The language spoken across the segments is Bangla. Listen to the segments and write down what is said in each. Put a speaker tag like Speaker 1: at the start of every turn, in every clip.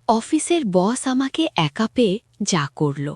Speaker 1: অফিসের বস আমাকে একা পেয়ে যা করল।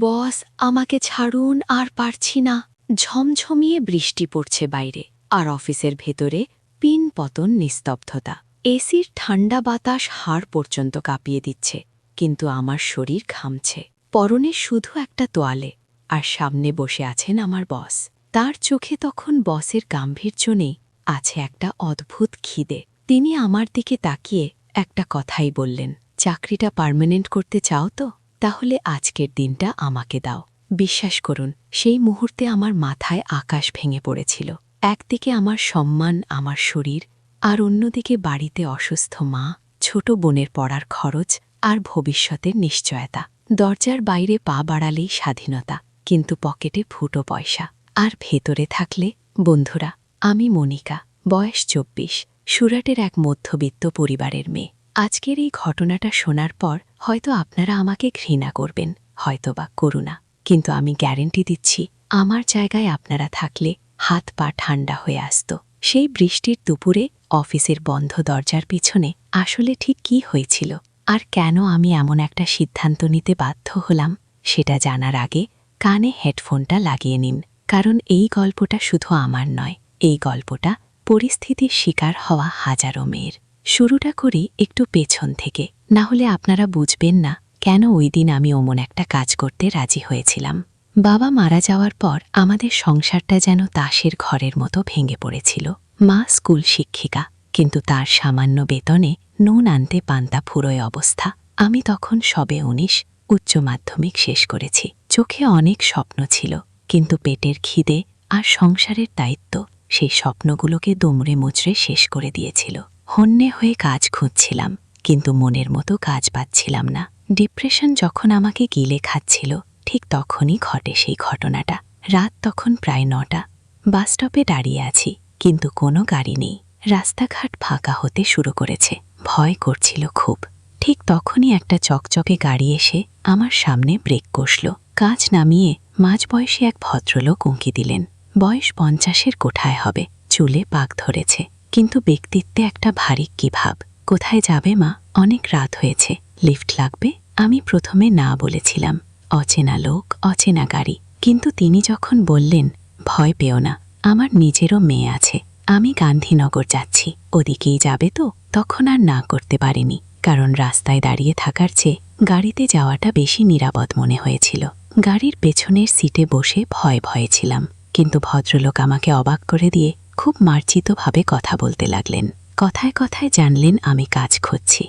Speaker 1: বস, আমাকে ছাড়ুন, আর পারছি না। ঝমঝমিয়ে বৃষ্টি পড়ছে বাইরে, আর অফিসের ভেতরে পিন পতন নিস্তব্ধতা। এসির ঠান্ডা বাতাস হাড় পর্যন্ত কাঁপিয়ে দিচ্ছে, কিন্তু আমার শরীর ঘামছে। পরনে শুধু একটা তোয়ালে, আর সামনে বসে আছেন আমার বস। তার চোখে তখন বসের গাম্ভীর্য নেই, আছে একটা অদ্ভুত খিদে। তিনি আমার দিকে তাকিয়ে একটা কথাই বললেন, চাকরিটা পার্মানেন্ট করতে চাও তো? তাহলে আজকের দিনটা আমাকে দাও। বিশ্বাস করুন, সেই মুহূর্তে আমার মাথায় আকাশ ভেঙে পড়েছিল। একদিকে আমার সম্মান, আমার শরীর, আর অন্যদিকে বাড়িতে অসুস্থ মা, ছোট বোনের পড়ার খরচ, আর ভবিষ্যতের নিশ্চয়তা। দরজার বাইরে পা বাড়ালেই স্বাধীনতা, কিন্তু পকেটে ফুটো পয়সা। আর ভেতরে থাকলে বন্ধুরা। আমি মনিকা, বয়স ২৪, সুরাটের এক মধ্যবিত্ত পরিবারের মেয়ে। আজকের এই ঘটনাটা শোনার পর হয়তো আপনারা আমাকে ঘৃণা করবেন, হয়তোবা করুণা, কিন্তু আমি গ্যারেন্টি দিচ্ছি, আমার জায়গায় আপনারা থাকলে হাত পা ঠান্ডা হয়ে আসত। সেই বৃষ্টির দুপুরে অফিসের বন্ধ দরজার পিছনে আসলে ঠিক কি হয়েছিল, আর কেন আমি এমন একটা সিদ্ধান্ত নিতে বাধ্য হলাম, সেটা জানার আগে কানে হেডফোনটা লাগিয়ে নিন, কারণ এই গল্পটা শুধু আমার নয়, এই গল্পটা পরিস্থিতির শিকার হওয়া হাজারো মেয়ের। শুরুটা করি একটু পেছন থেকে, না হলে আপনারা বুঝবেন না কেন ওই দিন আমি অমন একটা কাজ করতে রাজি হয়েছিলাম। বাবা মারা যাওয়ার পর আমাদের সংসারটা যেন তাসের ঘরের মতো ভেঙে পড়েছিল। মা স্কুল শিক্ষিকা, কিন্তু তার সামান্য বেতনে নুন আনতে পান্তা ফুরোয় অবস্থা। আমি তখন সবে ১৯, উচ্চ মাধ্যমিক শেষ করেছি। চোখে অনেক স্বপ্ন ছিল, কিন্তু পেটের খিদে আর সংসারের দায়িত্ব সেই স্বপ্নগুলোকে দুমড়ে মুচড়ে শেষ করে দিয়েছিল। হন্যে হয়ে কাজ খুঁজছিলাম, কিন্তু মনের মতো কাজ পাচ্ছিলাম না। ডিপ্রেশন যখন আমাকে গিলে খাচ্ছিল, ঠিক তখনই ঘটে সেই ঘটনাটা। রাত তখন প্রায় ৯টা। বাসস্টপে দাঁড়িয়ে আছি, কিন্তু কোনো গাড়ি নেই। রাস্তাঘাট ফাঁকা হতে শুরু করেছে। ভয় করছিল খুব। ঠিক তখনই একটা চকচকে গাড়ি এসে আমার সামনে ব্রেক কষল। কাঁচ নামিয়ে মাঝবয়সী এক ভদ্রলোক উঁকি দিলেন। বয়স ৫০-এর কোঠায় হবে, চুলে পাক ধরেছে, কিন্তু ব্যক্তিত্বে একটা ভারী কি ভাব। কোথায় যাবে মা? অনেক রাত হয়েছে, লিফট লাগবে? আমি প্রথমে না বলেছিলাম। অচেনা লোক, অচেনা গাড়ি, কিন্তু তিনি যখন বললেন, ভয় পেও না, আমার নিজেরও মেয়ে আছে, আমি গান্ধীনগর যাচ্ছি, ওদিকেই যাবে তো? তখন আর না করতে পারিনি, কারণ রাস্তায় দাঁড়িয়ে থাকার চেয়ে গাড়িতে যাওয়াটা বেশি নিরাপদ মনে হয়েছিল। গাড়ির পেছনের সিটে বসে ভয়ে ভয়ে ছিলাম, কিন্তু ভদ্রলোক আমাকে অবাক করে দিয়ে খুব মার্জিতভাবে কথা বলতে লাগলেন। কথায় কথায় জানলেন আমি কাজ খুঁজছি।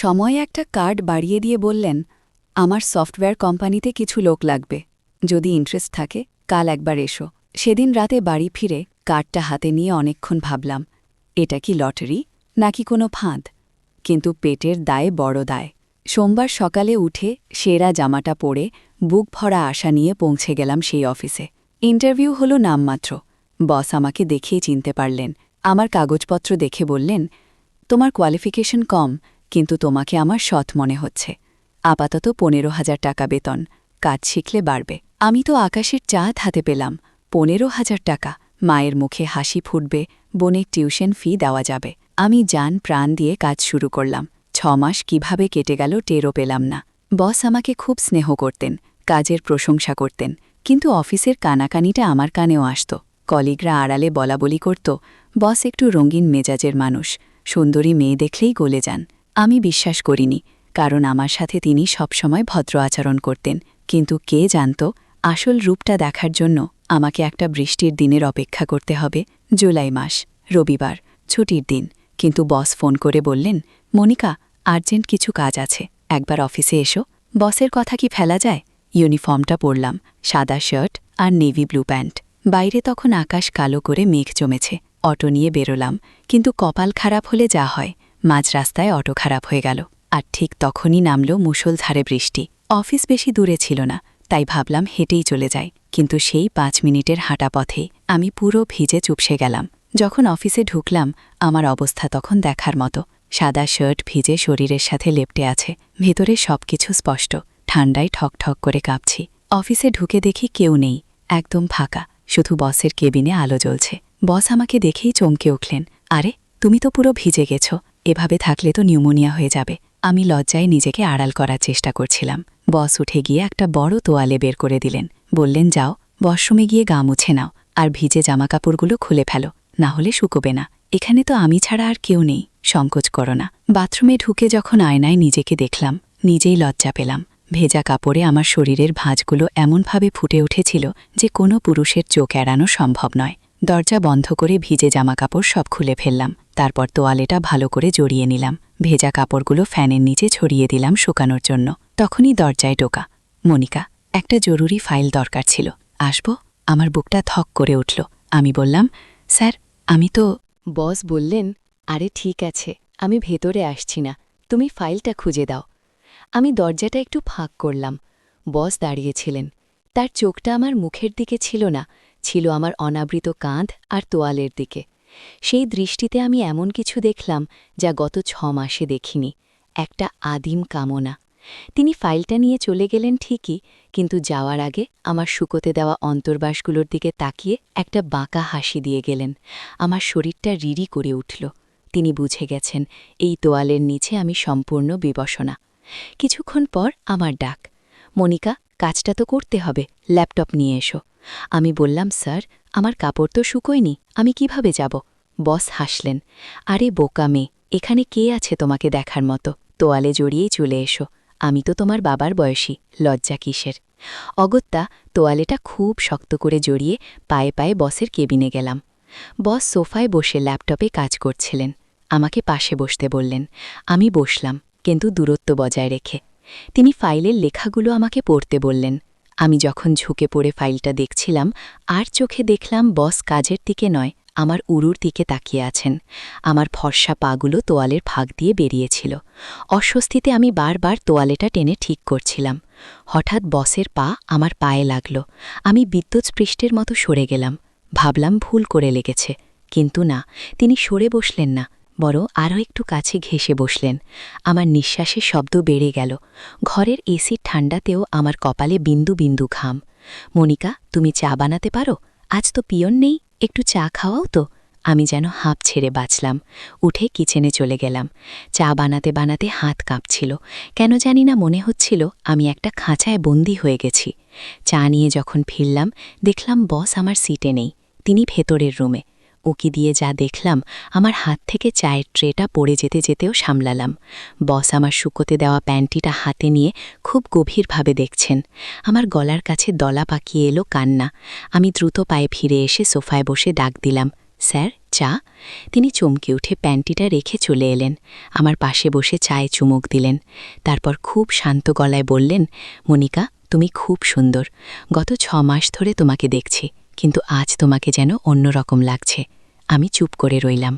Speaker 2: সময় একটা কার্ড বাড়িয়ে দিয়ে বললেন, আমার সফটওয়্যার কোম্পানিতে কিছু লোক লাগবে, যদি ইন্টারেস্ট থাকে কাল একবার এসো। সেদিন রাতে বাড়ি ফিরে কার্ডটা হাতে নিয়ে অনেকক্ষণ ভাবলাম, এটা কি লটারি নাকি কোনো ফাঁদ? কিন্তু পেটের দায়ে বড় দায়। সোমবার সকালে উঠে সেরা জামাটা পরে বুক ভরা আশা নিয়ে পৌঁছে গেলাম সেই অফিসে। ইন্টারভিউ হলো নামমাত্র। বস আমাকে দেখেই চিনতে পারলেন। আমার কাগজপত্র দেখে বললেন, তোমার কোয়ালিফিকেশন কম, কিন্তু তোমাকে আমার সৎ মনে হচ্ছে। আপাতত ১৫,০০০ টাকা বেতন, কাজ শিখলে বাড়বে। আমি তো আকাশের চাঁদ হাতে পেলাম। ১৫,০০০ টাকা, মায়ের মুখে হাসি ফুটবে, বোনের টিউশন ফি দেওয়া যাবে। আমি জান প্রাণ দিয়ে কাজ শুরু করলাম। ৬ মাস কিভাবে কেটে গেল টেরও পেলাম না। বস আমাকে খুব স্নেহ করতেন, কাজের প্রশংসা করতেন, কিন্তু অফিসের কানাকানিটা আমার কানেও আসত। কলিগরা আড়ালে বলাবলি করত, বস একটু রঙিন মেজাজের মানুষ, সুন্দরী মেয়ে দেখলেই গলে যান। আমি বিশ্বাস করিনি, কারণ আমার সাথে তিনি সবসময় ভদ্র আচরণ করতেন। কিন্তু কে জানত, আসল রূপটা দেখার জন্য আমাকে একটা বৃষ্টির দিনের অপেক্ষা করতে হবে। জুলাই মাস, রবিবার, ছুটির দিন, কিন্তু বস ফোন করে বললেন, মনিকা, আর্জেন্ট কিছু কাজ আছে, একবার অফিসে এসো। বসের কথা কি ফেলা যায়? ইউনিফর্মটা পরলাম, সাদা শার্ট আর নেভি ব্লু প্যান্ট। বাইরে তখন আকাশ কালো করে মেঘ জমেছে। অটো নিয়ে বেরোলাম, কিন্তু কপাল খারাপ হলে যা হয়, মাঝ রাস্তায় অটো খারাপ হয়ে গেল, আর ঠিক তখনই নামল মুষলধারে বৃষ্টি। অফিস বেশি দূরে ছিল না, তাই ভাবলাম হেঁটেই চলে যাই, কিন্তু সেই ৫ মিনিটের হাঁটা পথে আমি পুরো ভিজে চুপসে গেলাম। যখন অফিসে ঢুকলাম, আমার অবস্থা তখন দেখার মতো। সাদা শার্ট ভিজে শরীরের সাথে লেপ্টে আছে, ভেতরে সবকিছু স্পষ্ট, ঠান্ডায় ঠক ঠক করে কাঁপছি। অফিসে ঢুকে দেখি কেউ নেই, একদম ফাঁকা, শুধু বসের কেবিনে আলো জ্বলছে। বস আমাকে দেখেই চমকে উঠলেন, আরে তুমি তো পুরো ভিজে গেছ, এভাবে থাকলে তো নিউমোনিয়া হয়ে যাবে। আমি লজ্জায় নিজেকে আড়াল করার চেষ্টা করছিলাম। বস উঠে গিয়ে একটা বড় তোয়ালে বের করে দিলেন। বললেন, যাও, ওয়াশরুমে গিয়ে গা মুছে নাও, আর ভিজে জামাকাপড়গুলো খুলে ফেলো, না হলে শুকোবে না। এখানে তো আমি ছাড়া আর কেউ নেই, সংকোচ করো না। বাথরুমে ঢুকে যখন আয়নায় নিজেকে দেখলাম, নিজেই লজ্জা পেলাম। ভেজা কাপড়ে আমার শরীরের ভাঁজগুলো এমনভাবে ফুটে উঠেছিল যে কোনো পুরুষের চোখ এড়ানো সম্ভব নয়। দরজা বন্ধ করে ভিজে জামাকাপড় সব খুলে ফেললাম। তারপর তোয়ালেটা ভালো করে জড়িয়ে নিলাম। ভেজা কাপড়গুলো ফ্যানের নিচে ছড়িয়ে দিলাম শুকানোর জন্য। তখনই দরজায় টোকা। মনিকা, একটা জরুরি ফাইল দরকার ছিল, আসবো? আমার বুকটা ধক করে উঠল। আমি বললাম, স্যার, আমি তো।
Speaker 1: বস বললেন, আরে ঠিক আছে, আমি ভেতরে আসছি না, তুমি ফাইলটা খুঁজে দাও। আমি দরজাটা একটু ফাঁক করলাম। বস দাঁড়িয়েছিলেন। তার চোখটা আমার মুখের দিকে ছিল না, ছিল আমার অনাবৃত কাঁধ আর তোয়ালের দিকে। সেই দৃষ্টিতে আমি এমন কিছু দেখলাম যা গত 6 মাসে দেখিনি, একটা আদিম কামনা। তিনি ফাইলটা নিয়ে চলে গেলেন ঠিকই, কিন্তু যাওয়ার আগে আমার শুকোতে দেওয়া অন্তর্বাসগুলোর দিকে তাকিয়ে একটা বাঁকা হাসি দিয়ে গেলেন। আমার শরীরটা রিরি করে উঠল। তিনি বুঝে গেছেন এই তোয়ালের নিচে আমি সম্পূর্ণ বিবশনা। কিছুক্ষণ পর আমার ডাক, মনিকা, কাজটা তো করতে হবে, ল্যাপটপ নিয়ে এসো। আমি বললাম, স্যার, আমার কাপড় তো শুকোয়নি, আমি কিভাবে যাব? বস হাসলেন, আরে বোকা মেয়ে, এখানে কে আছে তোমাকে দেখার মতো? তোয়ালে জড়িয়েই চলে এসো, আমি তো তোমার বাবার বয়সী, লজ্জা কিসের? অগত্যা তোয়ালেটা খুব শক্ত করে জড়িয়ে পায়ে পায়ে বসের কেবিনে গেলাম। বস সোফায় বসে ল্যাপটপে কাজ করছিলেন। আমাকে পাশে বসতে বললেন। আমি বসলাম, কিন্তু দূরত্ব বজায় রেখে। তিনি ফাইলের লেখাগুলো আমাকে পড়তে বললেন। আমি যখন ঝুঁকে পড়ে ফাইলটা দেখছিলাম, আর চোখে দেখলাম বস কাজের দিকে নয়, আমার উরুর দিকে তাকিয়ে আছেন। আমার ফর্সা পাগুলো তোয়ালের ফাঁক দিয়ে বেরিয়েছিল। অস্বস্তিতে আমি বারবার তোয়ালেটা টেনে ঠিক করছিলাম। হঠাৎ বসের পা আমার পায়ে লাগল। আমি বিদ্যুৎস্পৃষ্টের মতো সরে গেলাম। ভাবলাম ভুল করে লেগেছে, কিন্তু না, তিনি সরে বসলেন না, বরং আরও একটু কাছে ঘেঁষে বসলেন। আমার নিঃশ্বাসের শব্দ বেড়ে গেল। ঘরের এসির ঠান্ডাতেও আমার কপালে বিন্দু বিন্দু ঘাম। মনিকা, তুমি চা বানাতে পারো? আজ তো পিয়ন নেই, একটু চা খাওয়াও তো। আমি যেন হাঁপ ছেড়ে বাঁচলাম। উঠে কিচেনে চলে গেলাম। চা বানাতে বানাতে হাত কাঁপছিল। কেন জানি না মনে হচ্ছিল আমি একটা খাঁচায় বন্দী হয়ে গেছি। চা নিয়ে যখন ফিরলাম, দেখলাম বস আমার সিটে নেই, তিনি ভেতরের রুমে। উকি দিয়ে যা দেখলাম, আমার হাত থেকে চায়ের ট্রেটা পড়ে যেতে যেতেও সামলালাম। বস আমার শুকোতে দেওয়া প্যান্টিটা হাতে নিয়ে খুব গভীরভাবে দেখছেন। আমার গলার কাছে দলা পাকিয়ে এলো কান্না। আমি দ্রুত পায়ে ফিরে এসে সোফায় বসে ডাক দিলাম, স্যার, চা? তিনি চমকে উঠে প্যান্টিটা রেখে চলে এলেন। আমার পাশে বসে চায়ে চুমুক দিলেন। তারপর খুব শান্ত গলায় বললেন, মনিকা, তুমি খুব সুন্দর। গত 6 মাস ধরে তোমাকে দেখছি, কিন্তু আজ তোমাকে যেন অন্যরকম লাগছে। আমি চুপ করে রইলাম,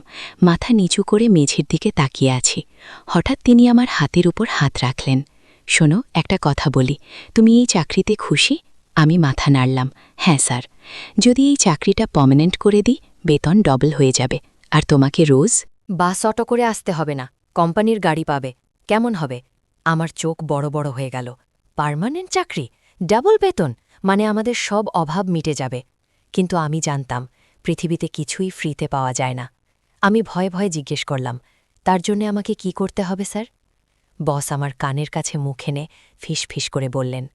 Speaker 1: মাথা নিচু করে মেঝের দিকে তাকিয়ে আছি। হঠাৎ তিনি আমার হাতের উপর হাত রাখলেন। শোনো, একটা কথা বলি, তুমি এই চাকরিতে খুশি? আমি মাথা নাড়লাম, হ্যাঁ স্যার। যদি এই চাকরিটা পার্মানেন্ট করে দিই, বেতন ডবল হয়ে যাবে, আর তোমাকে রোজ।
Speaker 3: বাস অটো করে আসতে হবে না, কোম্পানির গাড়ি পাবে। কেমন হবে? আমার চোখ বড় বড় হয়ে গেল। পার্মানেন্ট চাকরি, ডাবল বেতন, মানে আমাদের সব অভাব মিটে যাবে। কিন্তু আমি জানতাম পৃথিবীতে কিছুই ফ্রিতে পাওয়া যায় না। আমি ভয়ে ভয়ে জিজ্ঞেস করলাম, তার জন্যে আমাকে কি করতে হবে স্যার? বস আমার কানের কাছে মুখ এনে ফিস ফিস করে বললেন,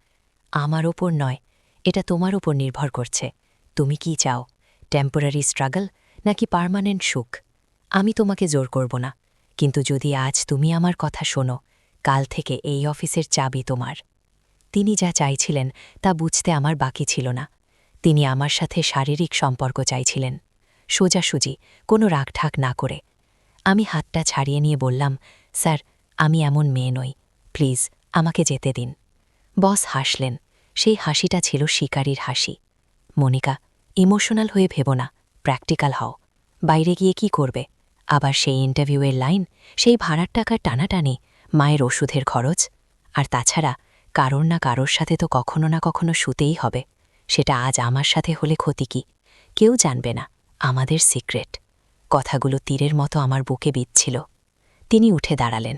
Speaker 3: আমার ওপর নয়, এটা তোমার উপর নির্ভর করছে। তুমি কি চাও, টেম্পোরারি স্ট্রাগল নাকি পার্মানেন্ট সুখ? আমি তোমাকে জোর করব না, কিন্তু যদি আজ তুমি আমার কথা শোনো, কাল থেকে এই অফিসের চাবি তোমার। তিনি যা চাইছিলেন তা বুঝতে আমার বাকি ছিল না। তিনি আমার সাথে শারীরিক সম্পর্ক চাইছিলেন, সোজাসুজি, কোনো রাগঢাক না করে। আমি হাতটা ছাড়িয়ে নিয়ে বললাম, স্যার, আমি এমন মেয়ে নই, প্লিজ আমাকে যেতে দিন। বস হাসলেন। সেই হাসিটা ছিল শিকারীর হাসি। মনিকা, ইমোশনাল হয়ে ভেব না, প্র্যাকটিক্যাল হও। বাইরে গিয়ে কি করবে? আবার সেই ইন্টারভিউয়ের লাইন, সেই ভাড়ার টাকার টানাটানি, মায়ের ওষুধের খরচ। আর তাছাড়া কারোর না কারোর সাথে তো কখনো না কখনো শুতেই হবে। সেটা আজ আমার সাথে হলে ক্ষতি কি? কেউ জানবে না, আমাদের সিক্রেট। কথাগুলো তীরের মতো আমার বুকে বিঁধছিল। তিনি উঠে দাঁড়ালেন।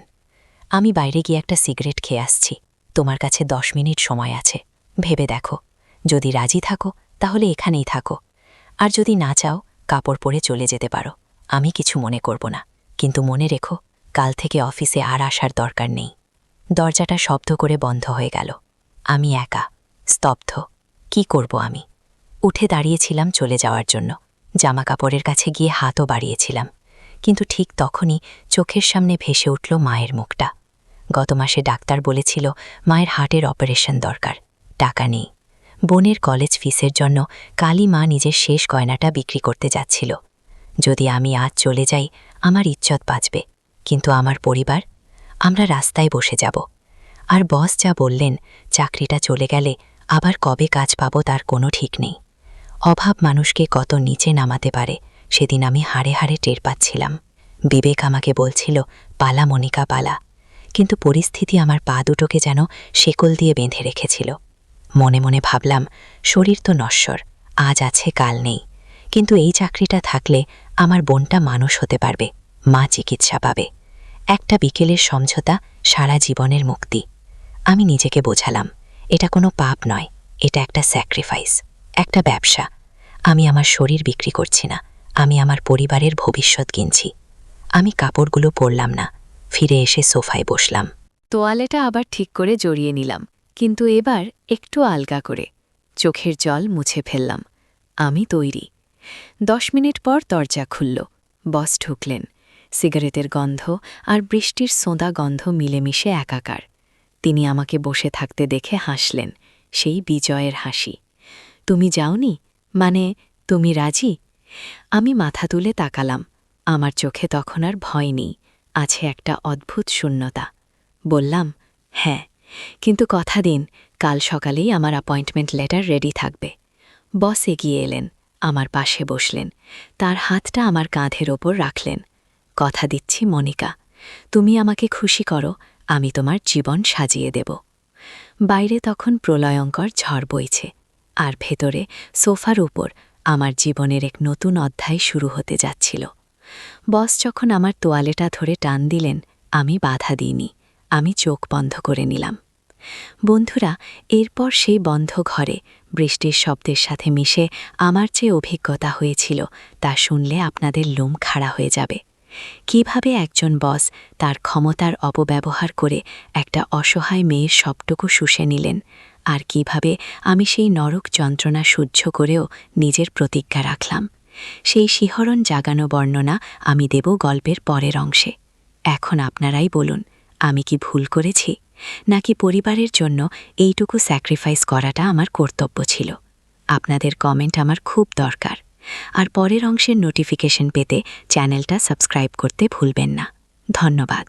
Speaker 3: আমি বাইরে গিয়ে একটা সিগারেট খেয়ে আসছি, তোমার কাছে 10 মিনিট সময় আছে, ভেবে দেখো। যদি রাজি থাকো তাহলে এখানেই থাকো, আর যদি না চাও কাপড় পরে চলে যেতে পারো, আমি কিছু মনে করব না। কিন্তু মনে রেখো, কাল থেকে অফিসে আর আসার দরকার নেই। দরজাটা শব্দ করে বন্ধ হয়ে গেল। আমি একা, স্তব্ধ। কি করব আমি? উঠে দাঁড়িয়েছিলাম চলে যাওয়ার জন্য। জামাকাপড়ের কাছে গিয়ে হাতও বাড়িয়েছিলাম, কিন্তু ঠিক তখনই চোখের সামনে ভেসে উঠল মায়ের মুখটা। গত মাসে ডাক্তার বলেছিল মায়ের হার্টের অপারেশন দরকার, টাকা নেই। বোনের কলেজ ফিসের জন্য কালী মা নিজের শেষ গয়নাটা বিক্রি করতে যাচ্ছিল। যদি আমি আজ চলে যাই আমার ইজ্জত বাঁচবে, কিন্তু আমার পরিবার? আমরা রাস্তায় বসে যাব। আর বস যা বললেন, চাকরিটা চলে গেলে আবার কবে কাজ পাবো তার কোনো ঠিক নেই। অভাব মানুষকে কত নিচে নামাতে পারে সেদিন আমি হাড়ে হাড়ে টের পাচ্ছিলাম। বিবেক আমাকে বলছিল, পালা মনিকা পালা, কিন্তু পরিস্থিতি আমার পা দুটোকে যেন শেকল দিয়ে বেঁধে রেখেছিল। মনে মনে ভাবলাম, শরীর তো নশ্বর, আজ আছে কাল নেই, কিন্তু এই চাকরিটা থাকলে আমার বোনটা মানুষ হতে পারবে, মা চিকিৎসা পাবে। একটা বিকেলের সমঝোতা, সারা জীবনের মুক্তি। আমি নিজেকে বোঝালাম, এটা কোনো পাপ নয়, এটা একটা স্যাক্রিফাইস, একটা ব্যবসা। আমি আমার শরীর বিক্রি করছি না, আমি আমার পরিবারের ভবিষ্যৎ কিনছি। আমি কাপড়গুলো পরলাম না, ফিরে এসে সোফায় বসলাম।
Speaker 2: তোয়ালেটা আবার ঠিক করে জড়িয়ে নিলাম, কিন্তু এবার একটু আলগা করে। চোখের জল মুছে ফেললাম। আমি তৈরি। 10 মিনিট পর দরজা খুলল। বস ঢুকলেন। সিগারেটের গন্ধ আর বৃষ্টির সোঁদা গন্ধ মিলেমিশে একাকার। তিনি আমাকে বসে থাকতে দেখে হাসলেন, সেই বিজয়ের হাসি। তুমি যাওনি? মানে, তুমি রাজি? আমি মাথা তুলে তাকালাম। আমার চোখে তখন আর ভয় নেই, আছে একটা অদ্ভুত শূন্যতা। বললাম, হ্যাঁ, কিন্তু কথা দিন, কাল সকালেই আমার অ্যাপয়েন্টমেন্ট লেটার রেডি থাকবে। বস এগিয়ে এলেন, আমার পাশে বসলেন, তার হাতটা আমার কাঁধের ওপর রাখলেন। কথা দিচ্ছি মনিকা, তুমি আমাকে খুশি করো, আমি তোমার জীবন সাজিয়ে দেব। বাইরে তখন প্রলয়ঙ্কর ঝড় বইছে, আর ভেতরে সোফার উপর আমার জীবনের এক নতুন অধ্যায় শুরু হতে যাচ্ছিল। বস যখন আমার তোয়ালেটা ধরে টান দিলেন, আমি বাধা দিইনি, আমি চোখ বন্ধ করে নিলাম। বন্ধুরা, এরপর সেই বন্ধ ঘরে বৃষ্টির শব্দের সাথে মিশে আমার যে অভিজ্ঞতা হয়েছিল তা শুনলে আপনাদের লোম খাড়া হয়ে যাবে। কিভাবে একজন বস তার ক্ষমতার অপব্যবহার করে একটা অসহায় মেয়ের সবটুকু শুষে নিলেন, আর কিভাবে আমি সেই নরক যন্ত্রণা সহ্য করেও নিজের প্রতিজ্ঞা রাখলাম, সেই শিহরণ জাগানো বর্ণনা আমি দেব গল্পের পরের অংশে। এখন আপনারাই বলুন, আমি কি ভুল করেছি, নাকি পরিবারের জন্য এইটুকু স্যাক্রিফাইস করাটা আমার কর্তব্য ছিল? আপনাদের কমেন্ট আমার খুব দরকার। আর পরের অংশের নোটিফিকেশন পেতে চ্যানেলটা সাবস্ক্রাইব করতে ভুলবেন না। ধন্যবাদ।